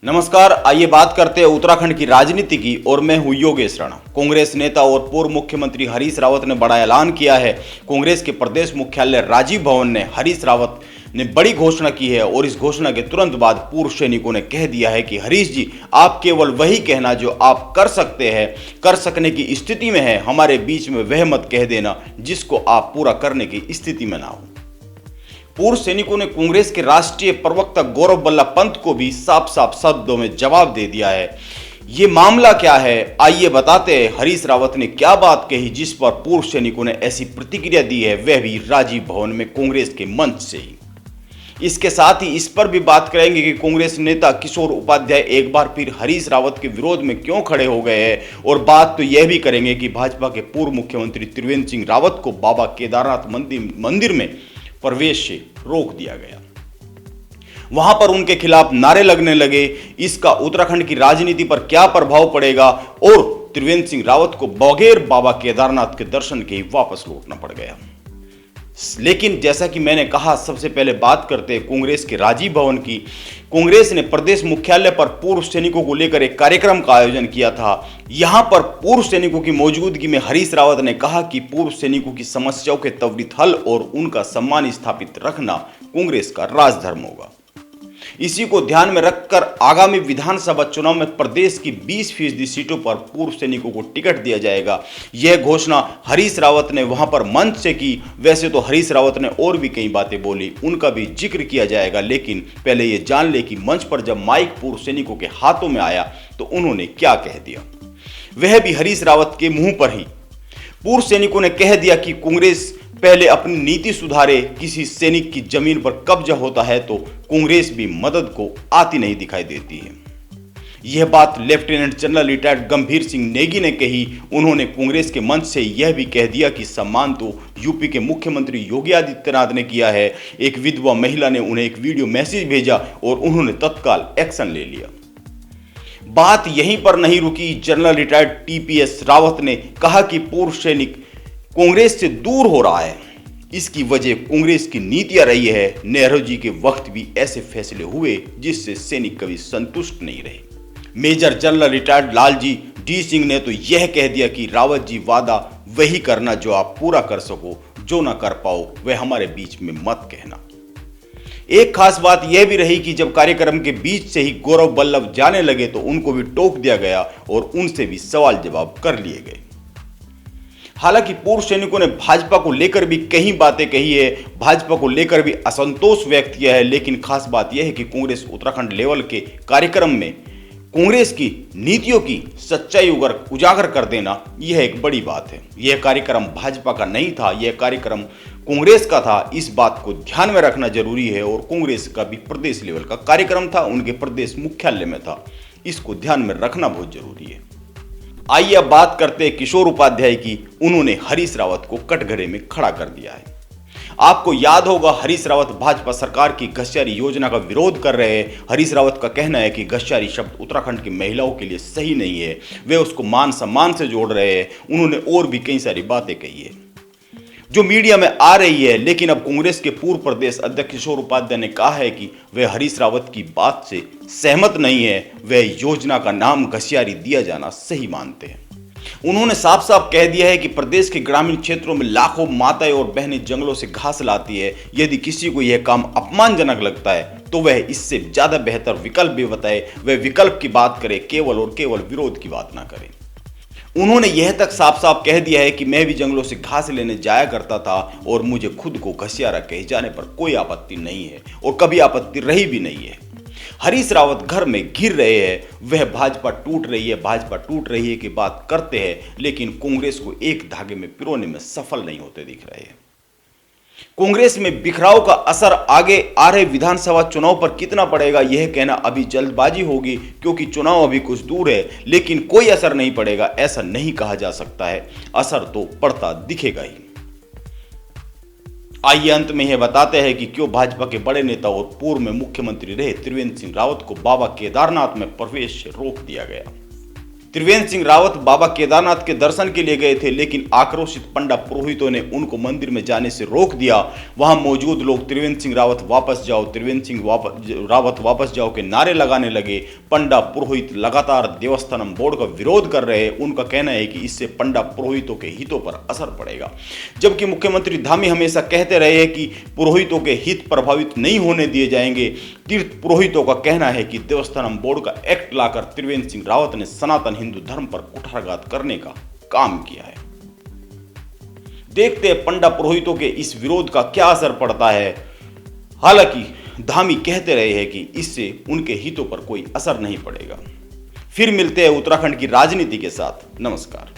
नमस्कार, आइए बात करते हैं उत्तराखंड की राजनीति की और मैं हूं योगेश राणा। कांग्रेस नेता और पूर्व मुख्यमंत्री हरीश रावत ने बड़ा ऐलान किया है। कांग्रेस के प्रदेश मुख्यालय राजीव भवन ने हरीश रावत ने बड़ी घोषणा की है और इस घोषणा के तुरंत बाद पूर्व सैनिकों ने कह दिया है कि हरीश जी, आप केवल वही कहना जो आप कर सकते हैं, कर सकने की स्थिति में है। हमारे बीच में वह मत कह देना जिसको आप पूरा करने की स्थिति में ना हो। पूर्व सैनिकों ने कांग्रेस के राष्ट्रीय प्रवक्ता गौरव बल्लभ पंत को भी साफ साफ शब्दों में जवाब दे दिया है। ये मामला क्या है, आइए बताते हैं। हरीश रावत ने क्या बात कही जिस पर पूर्व सैनिकों ने ऐसी प्रतिक्रिया दी है, वह भी राजीव भवन में कांग्रेस के मंच से ही। इसके साथ ही इस पर भी बात करेंगे कि कांग्रेस नेता किशोर उपाध्याय एक बार फिर हरीश रावत के विरोध में क्यों खड़े हो गए हैं, और बात तो यह भी करेंगे कि भाजपा के पूर्व मुख्यमंत्री त्रिवेंद्र सिंह रावत को बाबा केदारनाथ मंदिर में प्रवेश से रोक दिया गया। वहां पर उनके खिलाफ नारे लगने लगे। इसका उत्तराखंड की राजनीति पर क्या प्रभाव पड़ेगा, और त्रिवेंद्र सिंह रावत को बगैर बाबा केदारनाथ के दर्शन के ही वापस लौटना पड़ गया। लेकिन जैसा कि मैंने कहा, सबसे पहले बात करते हैं कांग्रेस के राजीव भवन की। कांग्रेस ने प्रदेश मुख्यालय पर पूर्व सैनिकों को लेकर एक कार्यक्रम का आयोजन किया था। यहां पर पूर्व सैनिकों की मौजूदगी में हरीश रावत ने कहा कि पूर्व सैनिकों की समस्याओं के त्वरित हल और उनका सम्मान स्थापित रखना कांग्रेस का राजधर्म होगा। इसी को ध्यान में रखकर आगामी विधानसभा चुनाव में प्रदेश की 20% सीटों पर पूर्व सैनिकों को टिकट दिया जाएगा। यह घोषणा हरीश रावत ने वहां पर मंच से की। वैसे तो हरीश रावत ने और भी कई बातें बोली, उनका भी जिक्र किया जाएगा, लेकिन पहले यह जान ले कि मंच पर जब माइक पूर्व सैनिकों के हाथों में आया तो उन्होंने क्या कह दिया। वह भी हरीश रावत के मुंह पर ही। पूर्व सैनिकों ने कह दिया कि कांग्रेस पहले अपनी नीति सुधारे। किसी सैनिक की जमीन पर कब्जा होता है तो कांग्रेस भी मदद को आती नहीं दिखाई देती है। यह बात लेफ्टिनेंट जनरल रिटायर्ड गंभीर सिंह नेगी ने कही। उन्होंने कांग्रेस के मंच से यह भी कह दिया कि सम्मान तो यूपी के मुख्यमंत्री योगी आदित्यनाथ ने किया है। एक विधवा महिला ने उन्हें एक वीडियो मैसेज भेजा और उन्होंने तत्काल एक्शन ले लिया। बात यहीं पर नहीं रुकी। जनरल रिटायर्ड टीपीएस रावत ने कहा कि पूर्व सैनिक कांग्रेस से दूर हो रहा है। इसकी वजह कांग्रेस की नीतियां रही है। नेहरू जी के वक्त भी ऐसे फैसले हुए जिससे सैनिक कभी संतुष्ट नहीं रहे। Major general retired Lalji D Singh ने तो यह कह दिया कि रावत जी, वादा वही करना जो आप पूरा कर सको, जो ना कर पाओ वह हमारे बीच में मत कहना। एक खास बात यह भी रही कि जब कार्यक्रम के बीच से ही गौरव बल्लभ जाने लगे तो उनको भी टोक दिया गया और उनसे भी सवाल जवाब कर लिए गए। हालांकि पूर्व सैनिकों ने भाजपा को लेकर भी कई बातें कही है, भाजपा को लेकर भी असंतोष व्यक्त किया है, लेकिन खास बात यह है कि कांग्रेस उत्तराखंड लेवल के कार्यक्रम में कांग्रेस की नीतियों की सच्चाई उजागर कर देना यह एक बड़ी बात है। यह कार्यक्रम भाजपा का नहीं था, यह कार्यक्रम कांग्रेस का था। इस बात को ध्यान में रखना जरूरी है। और कांग्रेस का भी प्रदेश लेवल का कार्यक्रम था, उनके प्रदेश मुख्यालय में था। इसको ध्यान में रखना बहुत जरूरी है। आइए अब बात करते हैं किशोर उपाध्याय की। उन्होंने हरीश रावत को कटघरे में खड़ा कर दिया है। आपको याद होगा, हरीश रावत भाजपा सरकार की घसियारी योजना का विरोध कर रहे हैं। हरीश रावत का कहना है कि घसियारी शब्द उत्तराखंड की महिलाओं के लिए सही नहीं है। वे उसको मान सम्मान से जोड़ रहे हैं। उन्होंने और भी कई सारी बातें कही है जो मीडिया में आ रही है। लेकिन अब कांग्रेस के पूर्व प्रदेश अध्यक्ष किशोर उपाध्याय ने कहा है कि वे हरीश रावत की बात से सहमत नहीं है। वे योजना का नाम घसियारी दिया जाना सही मानते हैं। उन्होंने साफ साफ कह दिया है कि प्रदेश के ग्रामीण क्षेत्रों में लाखों माताएं और बहनें जंगलों से घास लाती है। यदि किसी को यह काम अपमानजनक लगता है तो वह इससे ज्यादा बेहतर विकल्प भी बताए। वह विकल्प की बात करे, केवल और केवल विरोध की बात ना करे। उन्होंने यह तक साफ साफ कह दिया है कि मैं भी जंगलों से घास लेने जाया करता था और मुझे खुद को घसियारा कहे जाने पर कोई आपत्ति नहीं है और कभी आपत्ति रही भी नहीं है। हरीश रावत घर में घिर रहे हैं। वह भाजपा टूट रही है, भाजपा टूट रही है की बात करते हैं, लेकिन कांग्रेस को एक धागे में पिरोने में सफल नहीं होते दिख रहे हैं। कांग्रेस में बिखराव का असर आगे आ रहे विधानसभा चुनाव पर कितना पड़ेगा, यह कहना अभी जल्दबाजी होगी, क्योंकि चुनाव अभी कुछ दूर है। लेकिन कोई असर नहीं पड़ेगा ऐसा नहीं कहा जा सकता है। असर तो पड़ता दिखेगा ही। आइए अंत में यह बताते हैं कि क्यों भाजपा के बड़े नेता और पूर्व में मुख्यमंत्री रहे त्रिवेंद्र सिंह रावत को बाबा केदारनाथ में प्रवेश से रोक दिया गया। त्रिवेंद्र सिंह रावत बाबा केदारनाथ के दर्शन के लिए गए थे, लेकिन आक्रोशित पंडा पुरोहितों ने उनको मंदिर में जाने से रोक दिया। वहां मौजूद लोग त्रिवेंद्र सिंह रावत वापस जाओ, त्रिवेंद्र सिंह रावत वापस जाओ के नारे लगाने लगे। पंडा पुरोहित लगातार देवस्थानम बोर्ड का विरोध कर रहे हैं। उनका कहना है कि इससे पंडा पुरोहितों के हितों पर असर पड़ेगा, जबकि मुख्यमंत्री धामी हमेशा कहते रहे हैं कि पुरोहितों के हित प्रभावित नहीं होने दिए जाएंगे। तीर्थ पुरोहितों का कहना है कि देवस्थानम बोर्ड का एक्ट लाकर त्रिवेंद्र सिंह रावत ने सनातन हिंदू धर्म पर कुठाराघात करने का काम किया है। देखते हैं पंडा पुरोहितों के इस विरोध का क्या असर पड़ता है। हालांकि धामी कहते रहे हैं कि इससे उनके हितों पर कोई असर नहीं पड़ेगा। फिर मिलते हैं उत्तराखंड की राजनीति के साथ। नमस्कार।